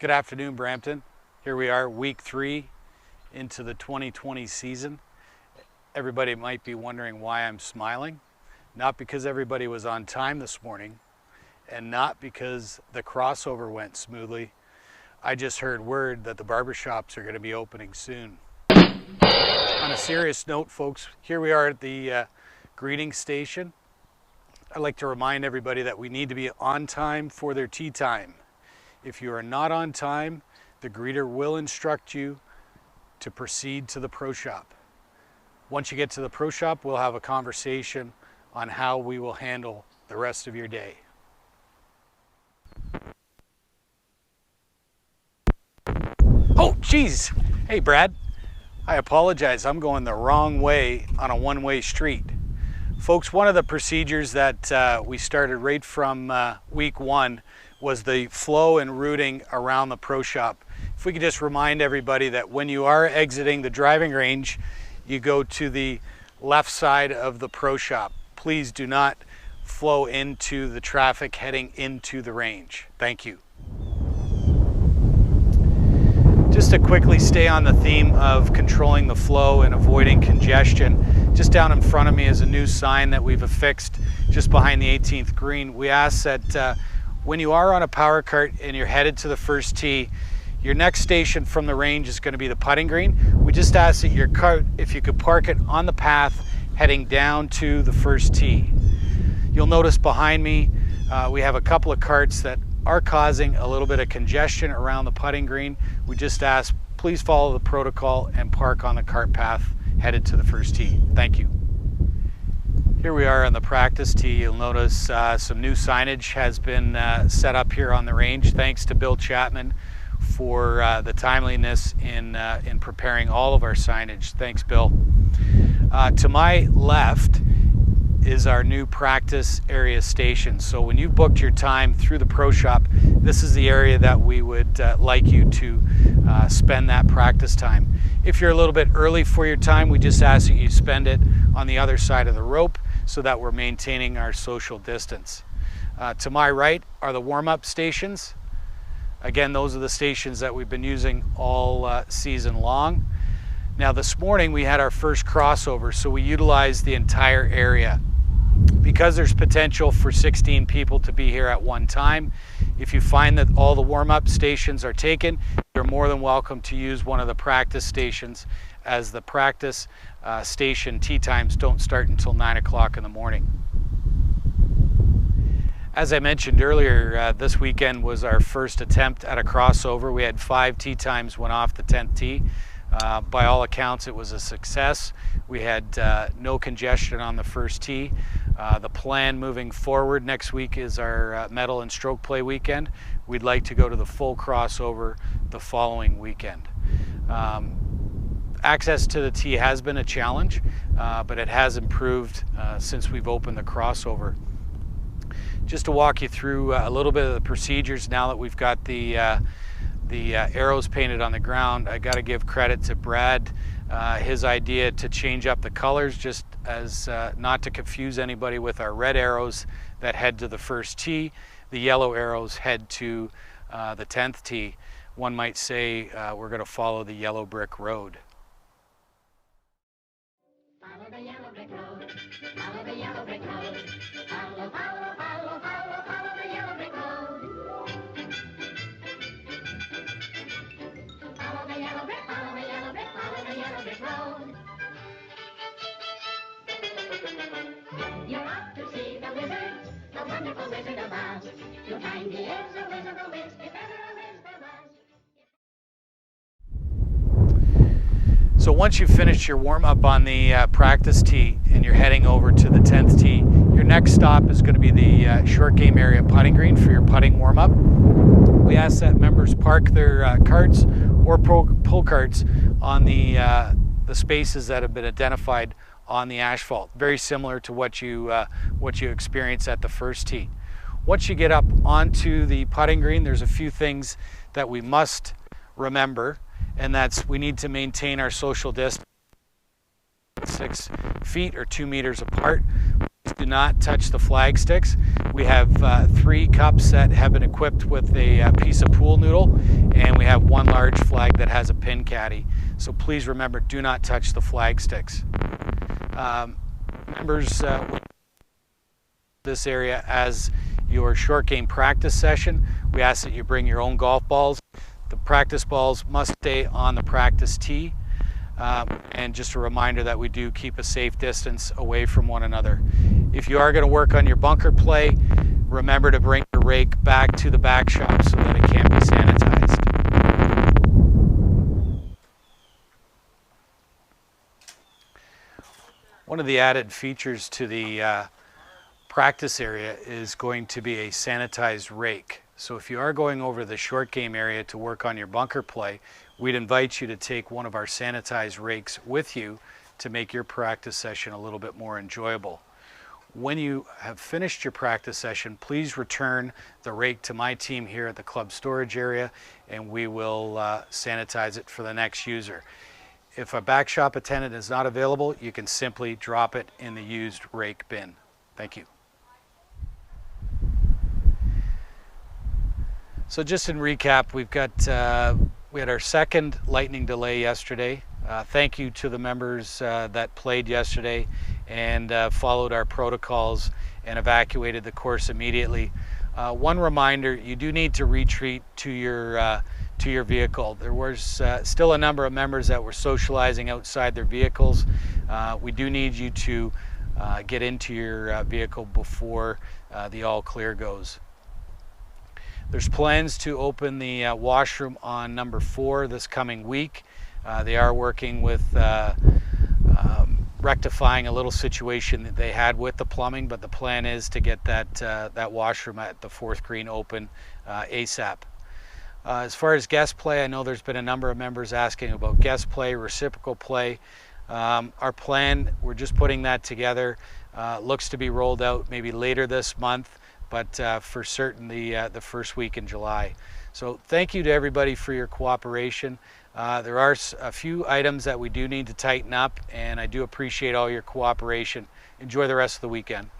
Good afternoon, Brampton. Here we are, week 3 into the 2020 season. Everybody might be wondering why I'm smiling. Not because everybody was on time this morning, and not because the crossover went smoothly. I just heard word that the barbershops are going to be opening soon. On a serious note, folks, here we are at the greeting station. I'd like to remind everybody that we need to be on time for their tea time. If you are not on time, the greeter will instruct you to proceed to the pro shop. Once you get to the pro shop, we'll have a conversation on how we will handle the rest of your day. Oh, geez. Hey, Brad. I apologize. I'm going the wrong way on a one-way street. Folks, one of the procedures that we started right from week 1 was the flow and routing around the pro shop. If we could just remind everybody that when you are exiting the driving range, you go to the left side of the pro shop. Please do not flow into the traffic heading into the range. Thank you. Just to quickly stay on the theme of controlling the flow and avoiding congestion, just down in front of me is a new sign that we've affixed just behind the 18th green. We ask that when you are on a power cart and you're headed to the first tee, your next station from the range is going to be the putting green. We just ask that your cart, if you could park it on the path heading down to the first tee. You'll notice behind me we have a couple of carts that are causing a little bit of congestion around the putting green. We just ask, please follow the protocol and park on the cart path headed to the first tee. Thank you. Here we are on the practice tee. You'll notice some new signage has been set up here on the range. Thanks to Bill Chapman for the timeliness in preparing all of our signage. Thanks, Bill. To my left is our new practice area station. So when you've booked your time through the pro shop, this is the area that we would like you to spend that practice time. If you're a little bit early for your time, we just ask that you spend it on the other side of the rope so that we're maintaining our social distance. To my right are the warm-up stations. Again, those are the stations that we've been using all season long. Now this morning we had our first crossover, so we utilized the entire area. Because there's potential for 16 people to be here at one time, if you find that all the warm-up stations are taken, you're more than welcome to use one of the practice stations, as the practice station tee times don't start until 9 o'clock in the morning. As I mentioned earlier, this weekend was our first attempt at a crossover. We had 5 tee times went off the 10th tee. By all accounts, it was a success. We had no congestion on the first tee. The plan moving forward next week is our medal and stroke play weekend. We'd like to go to the full crossover the following weekend. Access to the tee has been a challenge, but it has improved since we've opened the crossover. Just to walk you through a little bit of the procedures now that we've got the arrows painted on the ground, I got to give credit to Brad. His idea to change up the colors, just as not to confuse anybody with our red arrows that head to the first tee. The yellow arrows head to the 10th tee. One might say we're going to follow the yellow brick road. Follow the yellow brick road. Follow the yellow brick road. Follow, follow, follow, follow, follow the yellow brick road. Follow the yellow brick, follow the yellow brick, follow the yellow brick road. You're off to see the wizard, the wonderful Wizard of Oz. You'll find he is a wizard of Wiz, if ever a wiz there was. So once you've finished your warm-up on the practice tee and you're heading over to the 10th tee, your next stop is going to be the short game area putting green for your putting warm-up. We ask that members park their carts or pull carts on the spaces that have been identified on the asphalt, very similar to what you experience at the first tee. Once you get up onto the putting green, there's a few things that we must remember, and that's we need to maintain our social distance 6 feet or 2 meters apart. do not touch the flag sticks. We have 3 cups that have been equipped with a piece of pool noodle, and we have 1 large flag that has a pin caddy. So please remember, do not touch the flag sticks. Members, this area as your short game practice session. We ask that you bring your own golf balls. The practice balls must stay on the practice tee. And just a reminder that we do keep a safe distance away from one another. If you are going to work on your bunker play, remember to bring your rake back to the back shop so that it can be sanitized. One of the added features to the practice area is going to be a sanitized rake. So if you are going over the short game area to work on your bunker play, we'd invite you to take one of our sanitized rakes with you to make your practice session a little bit more enjoyable. When you have finished your practice session, please return the rake to my team here at the club storage area, and we will sanitize it for the next user. If a back shop attendant is not available, you can simply drop it in the used rake bin. Thank you. So just in recap, we had our second lightning delay yesterday. Thank you to the members that played yesterday and followed our protocols and evacuated the course immediately. One reminder, you do need to retreat to your vehicle. There was still a number of members that were socializing outside their vehicles. We do need you to get into your vehicle before the all clear goes. There's plans to open the washroom on number 4 this coming week. They are working with rectifying a little situation that they had with the plumbing, but the plan is to get that washroom at the 4th green open ASAP. As far as guest play, I know there's been a number of members asking about guest play, reciprocal play. Our plan, we're just putting that together, looks to be rolled out maybe later this month, but for certain the first week in July. So thank you to everybody for your cooperation. There are a few items that we do need to tighten up, and I do appreciate all your cooperation. Enjoy the rest of the weekend.